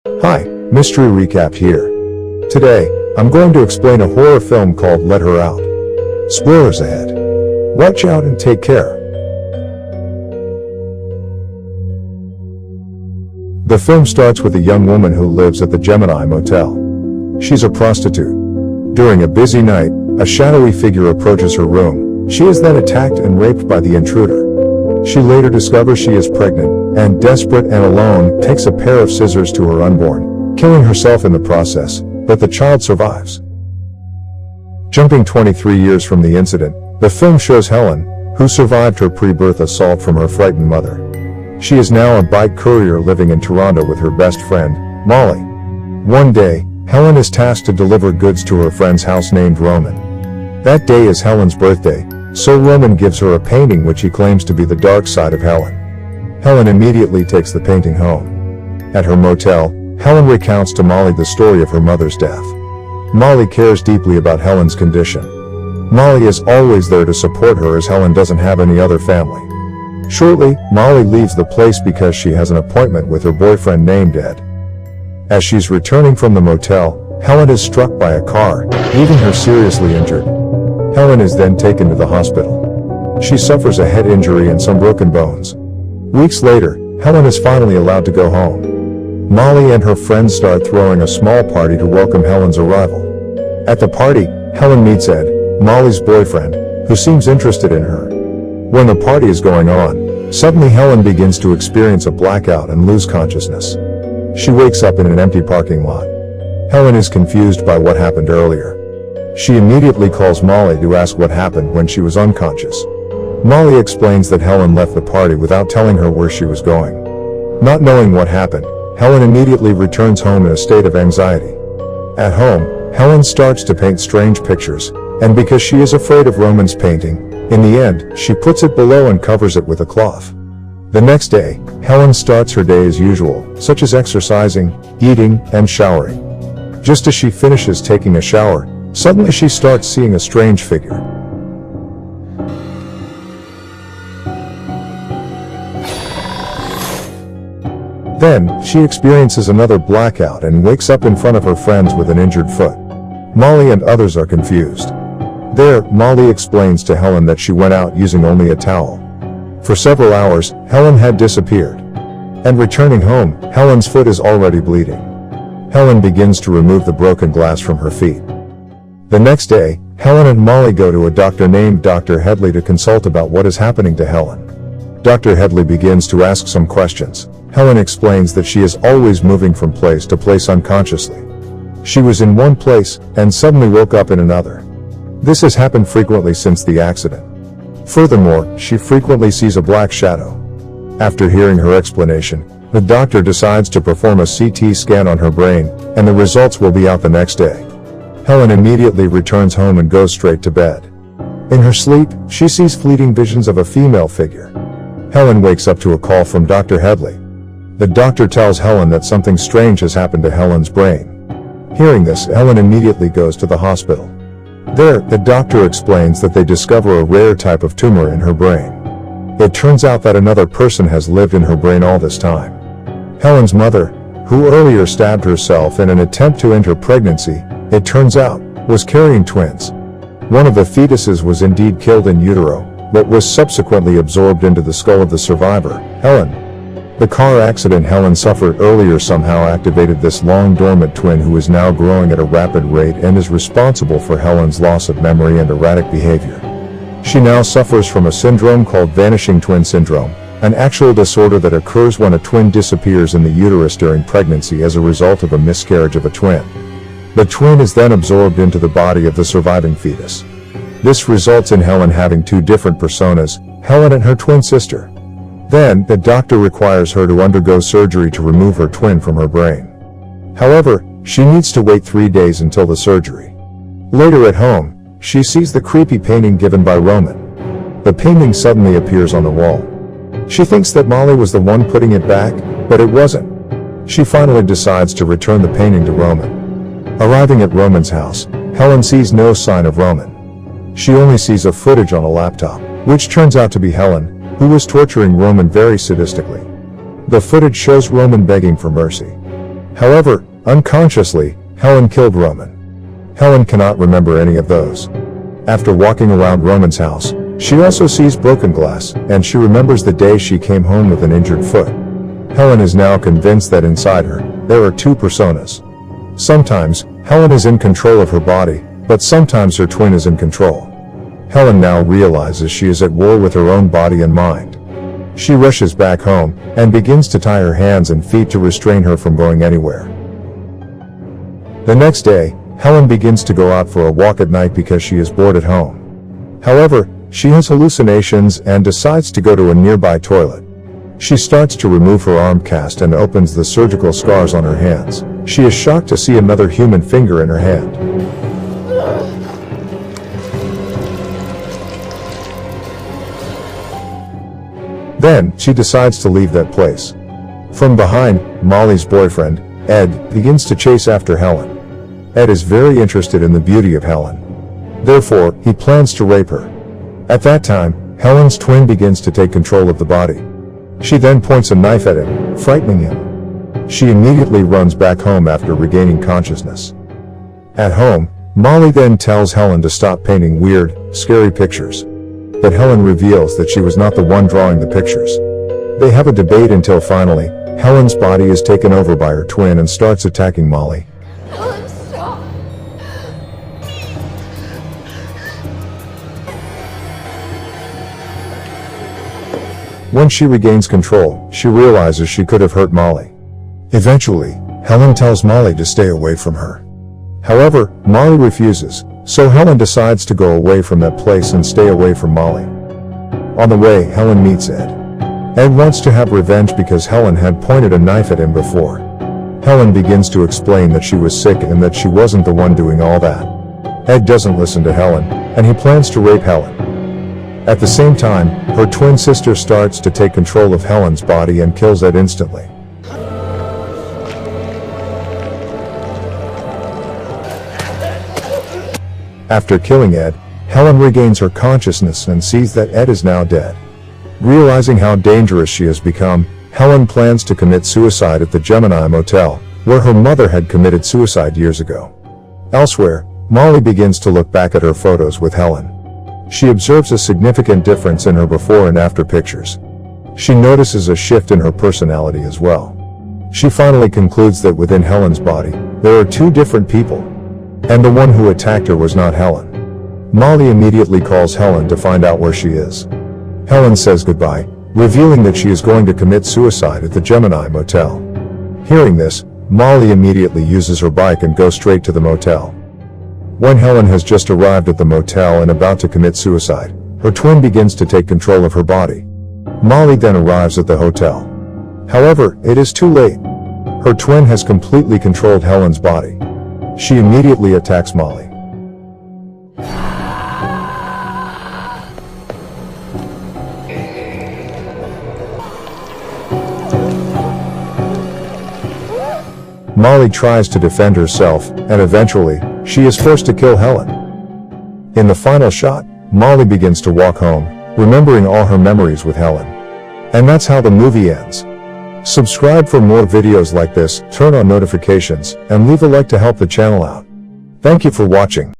Hi, Mystery Recap here. Today, I'm going to explain a horror film called Let Her Out. Spoilers ahead. Watch out and take care. The film starts with a young woman who lives at the Gemini Motel. She's a prostitute. During a busy night, a shadowy figure approaches her room. She is then attacked and raped by the intruder. She later discovers she is pregnant, and desperate and alone, takes a pair of scissors to her unborn, killing herself in the process, but the child survives. Jumping 23 years from the incident, the film shows Helen, who survived her pre-birth assault from her frightened mother. She is now a bike courier living in Toronto with her best friend, Molly. One day, Helen is tasked to deliver goods to her friend's house named Roman. That day is Helen's birthday, so Roman gives her a painting which he claims to be the dark side of Helen. Helen immediately takes the painting home. At her motel, Helen recounts to Molly the story of her mother's death. Molly cares deeply about Helen's condition. Molly is always there to support her as Helen doesn't have any other family. Shortly, Molly leaves the place because she has an appointment with her boyfriend named Ed. As she's returning from the motel, Helen is struck by a car, leaving her seriously injured. Helen is then taken to the hospital. She suffers a head injury and some broken bones. Weeks later, Helen is finally allowed to go home. Molly and her friends start throwing a small party to welcome Helen's arrival. At the party, Helen meets Ed, Molly's boyfriend, who seems interested in her. When the party is going on, suddenly Helen begins to experience a blackout and lose consciousness. She wakes up in an empty parking lot. Helen is confused by what happened earlier. She immediately calls Molly to ask what happened when she was unconscious. Molly explains that Helen left the party without telling her where she was going. Not knowing what happened, Helen immediately returns home in a state of anxiety. At home, Helen starts to paint strange pictures, and because she is afraid of Roman's painting, in the end, she puts it below and covers it with a cloth. The next day, Helen starts her day as usual, such as exercising, eating, and showering. Just as she finishes taking a shower, suddenly she starts seeing a strange figure. Then, she experiences another blackout and wakes up in front of her friends with an injured foot. Molly and others are confused. There, Molly explains to Helen that she went out using only a towel. For several hours, Helen had disappeared. And returning home, Helen's foot is already bleeding. Helen begins to remove the broken glass from her feet. The next day, Helen and Molly go to a doctor named Dr. Headley to consult about what is happening to Helen. Dr. Headley begins to ask some questions. Helen explains that she is always moving from place to place unconsciously. She was in one place, and suddenly woke up in another. This has happened frequently since the accident. Furthermore, she frequently sees a black shadow. After hearing her explanation, the doctor decides to perform a CT scan on her brain, and the results will be out the next day. Helen immediately returns home and goes straight to bed. In her sleep, she sees fleeting visions of a female figure. Helen wakes up to a call from Dr. Headley. The doctor tells Helen that something strange has happened to Helen's brain. Hearing this, Helen immediately goes to the hospital. There, the doctor explains that they discover a rare type of tumor in her brain. It turns out that another person has lived in her brain all this time. Helen's mother, who earlier stabbed herself in an attempt to end her pregnancy, it turns out, was carrying twins. One of the fetuses was indeed killed in utero, but was subsequently absorbed into the skull of the survivor, Helen. The car accident Helen suffered earlier somehow activated this long-dormant twin who is now growing at a rapid rate and is responsible for Helen's loss of memory and erratic behavior. She now suffers from a syndrome called vanishing twin syndrome, an actual disorder that occurs when a twin disappears in the uterus during pregnancy as a result of a miscarriage of a twin. The twin is then absorbed into the body of the surviving fetus. This results in Helen having two different personas, Helen and her twin sister. Then, the doctor requires her to undergo surgery to remove her twin from her brain. However, she needs to wait 3 days until the surgery. Later at home, she sees the creepy painting given by Roman. The painting suddenly appears on the wall. She thinks that Molly was the one putting it back, but it wasn't. She finally decides to return the painting to Roman. Arriving at Roman's house, Helen sees no sign of Roman. She only sees a footage on a laptop, which turns out to be Helen, who was torturing Roman very sadistically. The footage shows Roman begging for mercy. However, unconsciously, Helen killed Roman. Helen cannot remember any of those. After walking around Roman's house, she also sees broken glass, and she remembers the day she came home with an injured foot. Helen is now convinced that inside her, there are two personas. Sometimes, Helen is in control of her body, but sometimes her twin is in control. Helen now realizes she is at war with her own body and mind. She rushes back home, and begins to tie her hands and feet to restrain her from going anywhere. The next day, Helen begins to go out for a walk at night because she is bored at home. However, she has hallucinations and decides to go to a nearby toilet. She starts to remove her arm cast and opens the surgical scars on her hands. She is shocked to see another human finger in her hand. Then, she decides to leave that place. From behind, Molly's boyfriend, Ed, begins to chase after Helen. Ed is very interested in the beauty of Helen. Therefore, he plans to rape her. At that time, Helen's twin begins to take control of the body. She then points a knife at him, frightening him. She immediately runs back home after regaining consciousness. At home, Molly then tells Helen to stop painting weird, scary pictures. But Helen reveals that she was not the one drawing the pictures. They have a debate until finally, Helen's body is taken over by her twin and starts attacking Molly. When she regains control, she realizes she could have hurt Molly. Eventually, Helen tells Molly to stay away from her. However, Molly refuses, so Helen decides to go away from that place and stay away from Molly. On the way, Helen meets Ed. Ed wants to have revenge because Helen had pointed a knife at him before. Helen begins to explain that she was sick and that she wasn't the one doing all that. Ed doesn't listen to Helen, and he plans to rape Helen. At the same time, her twin sister starts to take control of Helen's body and kills Ed instantly. After killing Ed, Helen regains her consciousness and sees that Ed is now dead. Realizing how dangerous she has become, Helen plans to commit suicide at the Gemini Motel, where her mother had committed suicide years ago. Elsewhere, Molly begins to look back at her photos with Helen. She observes a significant difference in her before and after pictures. She notices a shift in her personality as well. She finally concludes that within Helen's body, there are two different people. And the one who attacked her was not Helen. Molly immediately calls Helen to find out where she is. Helen says goodbye, revealing that she is going to commit suicide at the Gemini Motel. Hearing this, Molly immediately uses her bike and goes straight to the motel. When Helen has just arrived at the motel and about to commit suicide, her twin begins to take control of her body. Molly then arrives at the hotel. However, it is too late. Her twin has completely controlled Helen's body. She immediately attacks Molly. Molly tries to defend herself, and eventually, she is forced to kill Helen. In the final shot, Molly begins to walk home, remembering all her memories with Helen. And that's how the movie ends. Subscribe for more videos like this, turn on notifications, and leave a like to help the channel out. Thank you for watching.